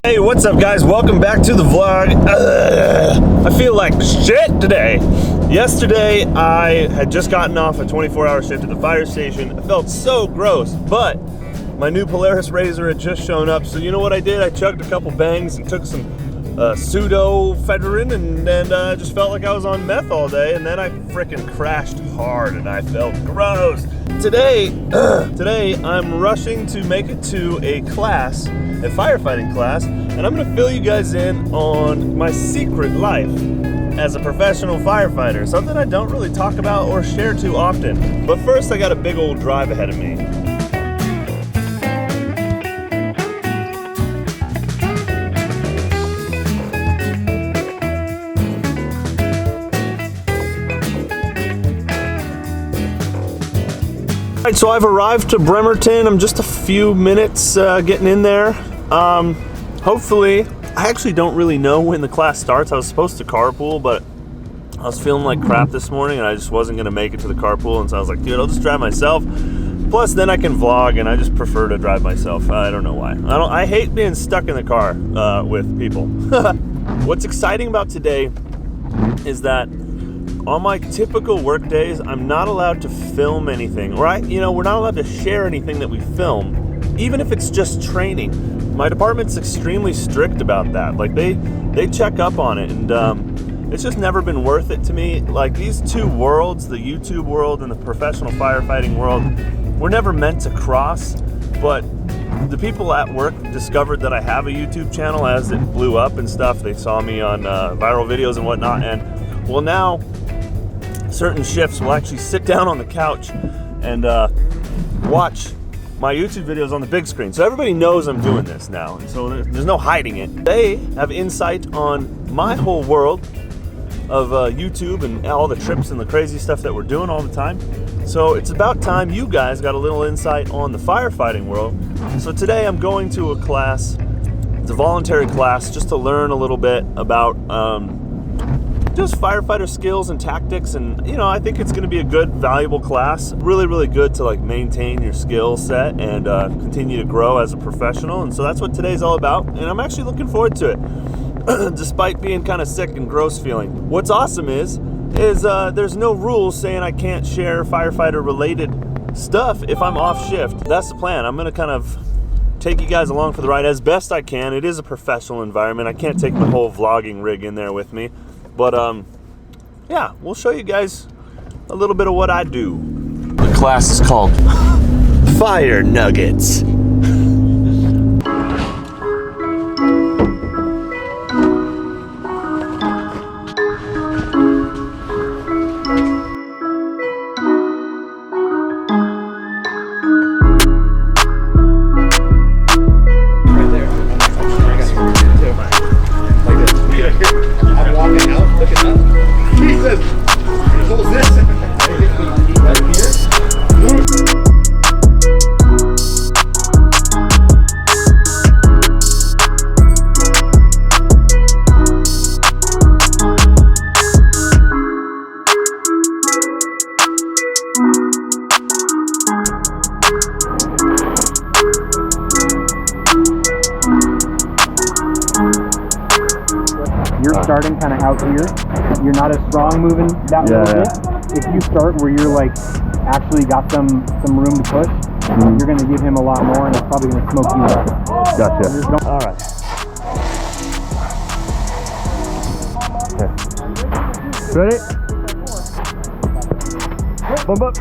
Hey, what's up guys? Welcome back to the vlog. I feel like shit today. Yesterday, I had just gotten off a 24-hour shift at the fire station. I felt so gross, but my new Polaris razor had just shown up. So you know what I did? I chugged a couple bangs and took some pseudo-ephedrine and just felt like I was on meth all day. And then I frickin' crashed hard and I felt gross. Today I'm rushing to make it to a class, a firefighting class, and I'm gonna fill you guys in on my secret life as a professional firefighter, something I don't really talk about or share too often. But first, I got a big old drive ahead of me. All right, so I've arrived to Bremerton. I'm just a few minutes getting in there. Hopefully, I actually don't really know when the class starts. I was supposed to carpool, but I was feeling like crap this morning and I just wasn't gonna make it to the carpool. And so I was like, dude, I'll just drive myself. Plus then I can vlog, and I just prefer to drive myself. I don't know why. I hate being stuck in the car with people. What's exciting about today is that on my typical work days, I'm not allowed to film anything, right? You know, we're not allowed to share anything that we film, even if it's just training. My department's extremely strict about that. Like they check up on it, and it's just never been worth it to me. Like these two worlds, the YouTube world and the professional firefighting world, were never meant to cross. But the people at work discovered that I have a YouTube channel as it blew up and stuff. They saw me on viral videos and whatnot, and well, now certain shifts will actually sit down on the couch and watch my YouTube videos on the big screen. So everybody knows I'm doing this now, and so there's no hiding it. They have insight on my whole world of YouTube and all the trips and the crazy stuff that we're doing all the time. So it's about time you guys got a little insight on the firefighting world. So today I'm going to a class, it's a voluntary class, just to learn a little bit about just firefighter skills and tactics. And you know, I think it's going to be a good, valuable class. Really, really good to like maintain your skill set and continue to grow as a professional. And so that's what today's all about. And I'm actually looking forward to it, despite being kind of sick and gross feeling. What's awesome is there's no rules saying I can't share firefighter related stuff if I'm off shift. That's the plan. I'm going to kind of take you guys along for the ride as best I can. It is a professional environment. I can't take my whole vlogging rig in there with me. But yeah, we'll show you guys a little bit of what I do. The class is called Fire Nuggets. You're starting kind of out here. You're not as strong moving that little bit. If you start where you're like actually got some room to push, you're going to give him a lot more, and it's probably going to smoke you out. Gotcha. All right. Okay. Ready? Bump up.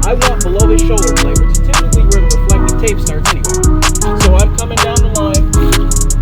I want below his shoulder blade, which is typically where the reflective tape starts anyway. So I'm coming down the line.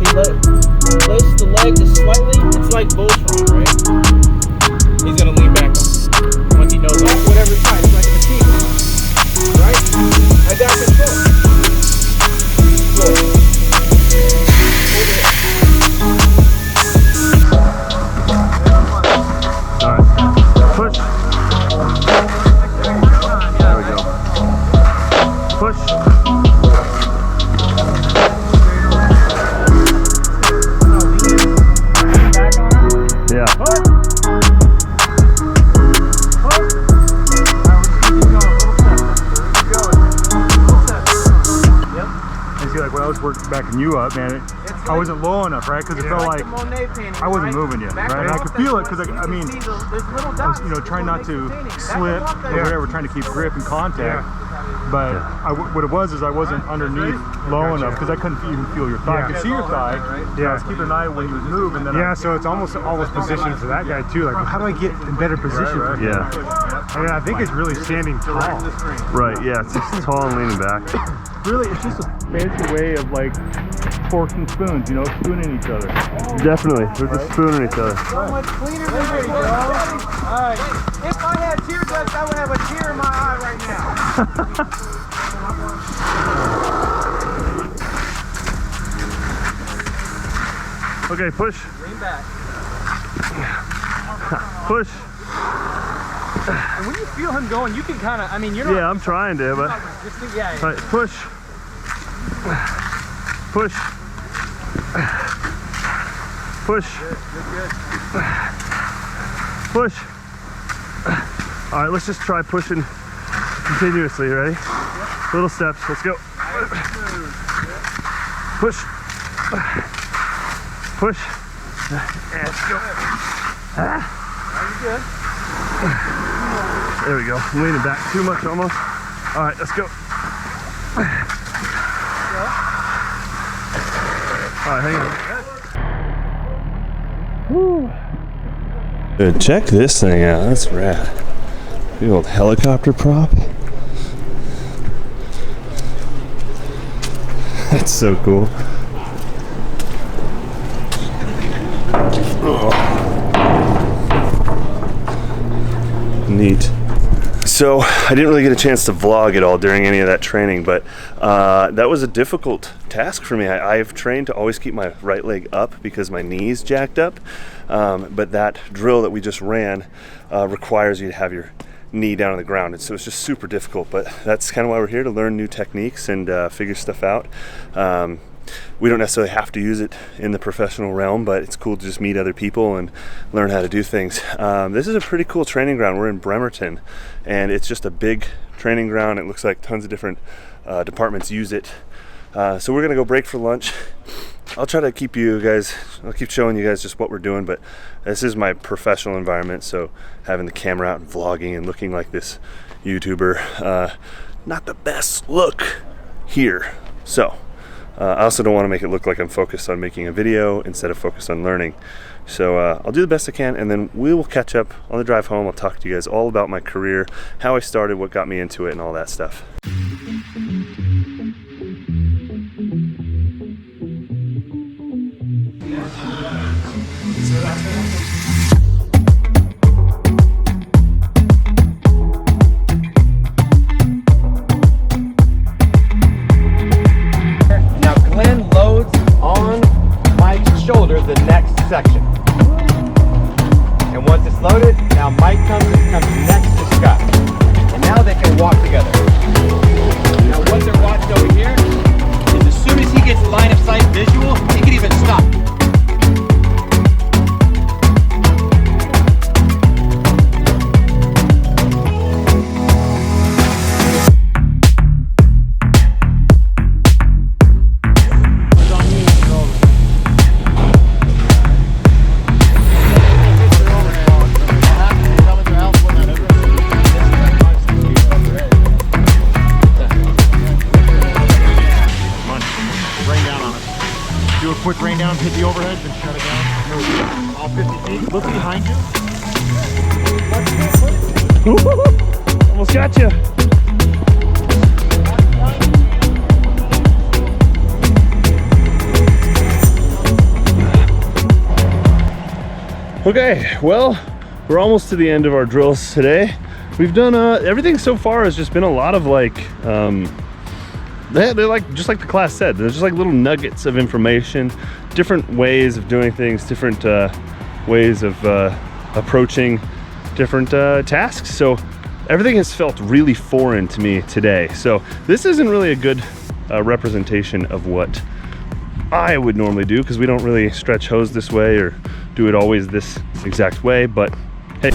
He lifts the leg just slightly. It's like Voltron, right? He's gonna lean back on it. Once he knows that, whatever side, it's like a machine. Right? I got control. Slow. Push. I was backing you up, man, I wasn't low enough, right? Because it felt like I wasn't moving yet, right? And I could feel it because I mean, I was, you know, trying not to slip or whatever, trying to keep grip and contact. But what it was is I wasn't underneath low enough because I couldn't even feel your thigh. I could see your thigh. Yeah, I was keeping an eye when you would move, and then so it's almost positioned for that guy too. Like, well, how do I get in better position? Right. Yeah. I mean, I think it's really standing tall. Right. Yeah. It's just tall and leaning back. Really, it's just a fancy way of like forks and spoons, you know, spooning each other. Definitely. We're just spooning each other. So much cleaner than before. Alright. If I had tear ducts, I would have a tear in my eye right now. Okay, push. Lean back. Push. And when you feel him going, you can kind of, I mean, you're not. Yeah, I'm trying to, but. Just think, yeah. All right, push. Push. Push. Good. Push. All right, let's just try pushing continuously. Ready? Little steps. Let's go. Push. Push. And let's go. Good. There we go. I'm leaning back too much almost. All right, let's go. All right, hang on. Woo. Dude, check this thing out. That's rad. Big old helicopter prop. That's so cool. Oh. Neat. So I didn't really get a chance to vlog at all during any of that training, but that was a difficult task for me. I've trained to always keep my right leg up because my knee's jacked up, but that drill that we just ran requires you to have your knee down on the ground, and so it's just super difficult, but that's kind of why we're here, to learn new techniques and figure stuff out. We don't necessarily have to use it in the professional realm, but it's cool to just meet other people and learn how to do things. This is a pretty cool training ground. We're in Bremerton, and it's just a big training ground. It looks like tons of different departments use it. So we're gonna go break for lunch. I'll try to keep you guys, I'll keep showing you guys just what we're doing, but this is my professional environment, so having the camera out and vlogging and looking like this YouTuber, not the best look here. So I also don't want to make it look like I'm focused on making a video instead of focused on learning. So I'll do the best I can, and then we will catch up on the drive home. I'll talk to you guys all about my career, how I started, what got me into it, and all that stuff. Shoulder the next section, and once it's loaded, now Mike comes next to Scott, and now they can walk together. Now what they're watching over here is, as soon as he gets line of sight visual, he can even stop. Quick rain down, hit the overhead, then shut it down. All 50 feet. Look behind you. Almost got you. Okay, well, we're almost to the end of our drills today. We've done everything so far has just been a lot of like they're like, just like the class said, there's just like little nuggets of information, different ways of doing things, different ways of approaching different tasks. So everything has felt really foreign to me today. So this isn't really a good representation of what I would normally do, because we don't really stretch hose this way or do it always this exact way, but hey.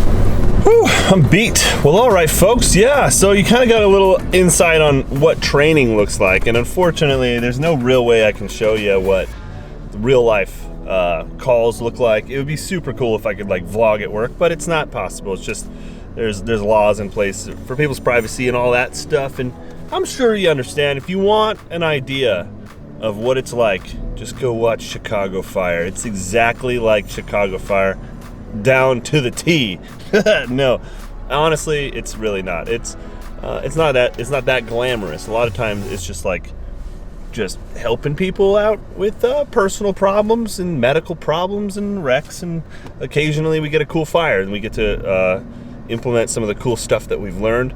Whew. I'm beat. Well, all right, folks. Yeah, so you kind of got a little insight on what training looks like, and unfortunately, there's no real way I can show you what the real life calls look like. It would be super cool if I could like vlog at work, but it's not possible. It's just there's laws in place for people's privacy and all that stuff, and I'm sure you understand. If you want an idea of what it's like, just go watch Chicago Fire. It's exactly like Chicago Fire, down to the T. No, honestly, it's really not. It's not that glamorous. A lot of times, it's just like helping people out with personal problems and medical problems and wrecks, and occasionally we get a cool fire and we get to implement some of the cool stuff that we've learned.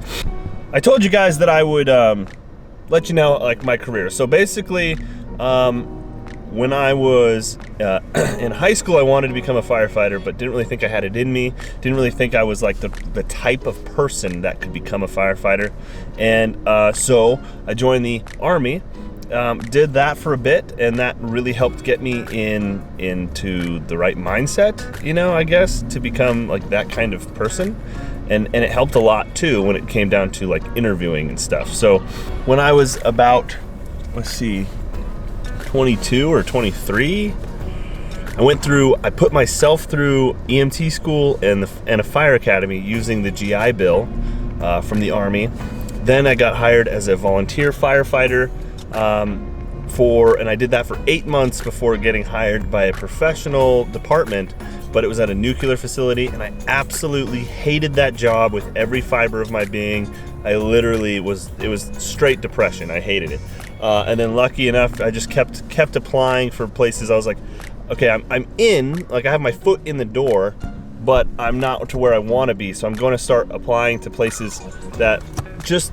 I told you guys that I would let you know like my career. So basically, when I was in high school, I wanted to become a firefighter, but didn't really think I had it in me. Didn't really think I was like the type of person that could become a firefighter. And so I joined the Army, did that for a bit, and that really helped get me into the right mindset, you know, I guess, to become like that kind of person. And it helped a lot too when it came down to like interviewing and stuff. So when I was about, let's see, 22 or 23, I put myself through EMT school and a fire academy using the GI Bill from the Army. Then I got hired as a volunteer firefighter and I did that for 8 months before getting hired by a professional department, but it was at a nuclear facility, and I absolutely hated that job with every fiber of my being. It was straight depression. I hated it. And then lucky enough, I just kept applying for places. I was like, okay, I'm in, like I have my foot in the door, but I'm not to where I want to be. So I'm going to start applying to places that just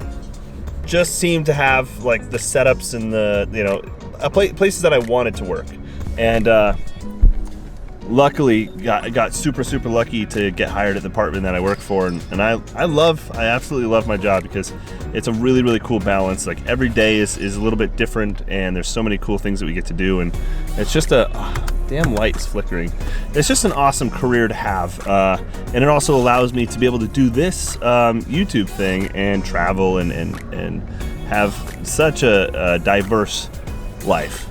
seem to have like the setups and the, you know, places that I wanted to work. And luckily got super lucky to get hired at the department that I work for, and I absolutely love my job because it's a really cool balance. Like every day is a little bit different, and there's so many cool things that we get to do, and it's just damn light's flickering. It's just an awesome career to have, and it also allows me to be able to do this YouTube thing and travel and have such a diverse life.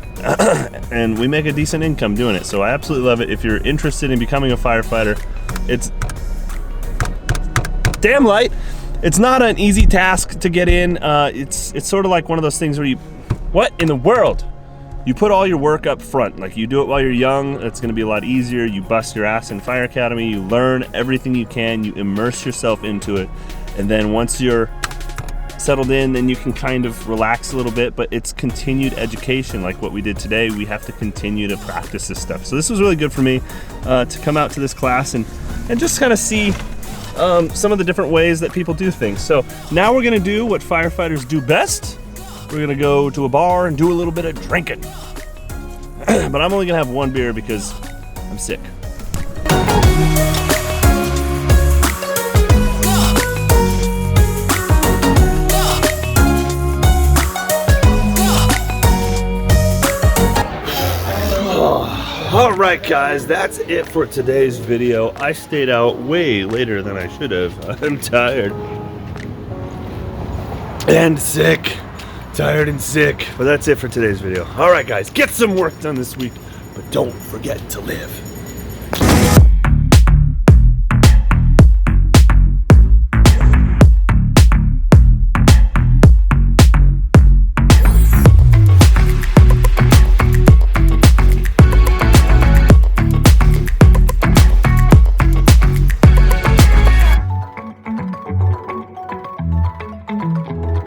And we make a decent income doing it, so I absolutely love it. If you're interested in becoming a firefighter, it's damn light. It's not an easy task to get in. It's sort of like one of those things where what in the world? You put all your work up front. Like you do it while you're young, it's gonna be a lot easier. You bust your ass in fire academy, you learn everything you can, you immerse yourself into it, and then once you're settled in, then you can kind of relax a little bit, but it's continued education like what we did today. We have to continue to practice this stuff. So this was really good for me to come out to this class and just kind of see some of the different ways that people do things. So now we're gonna do what firefighters do best. We're gonna go to a bar and do a little bit of drinking. But I'm only gonna have one beer because I'm sick. All right, guys, that's it for today's video. I stayed out way later than I should have. I'm tired and sick. Tired and sick. But that's it for today's video. All right, guys, get some work done this week, but don't forget to live.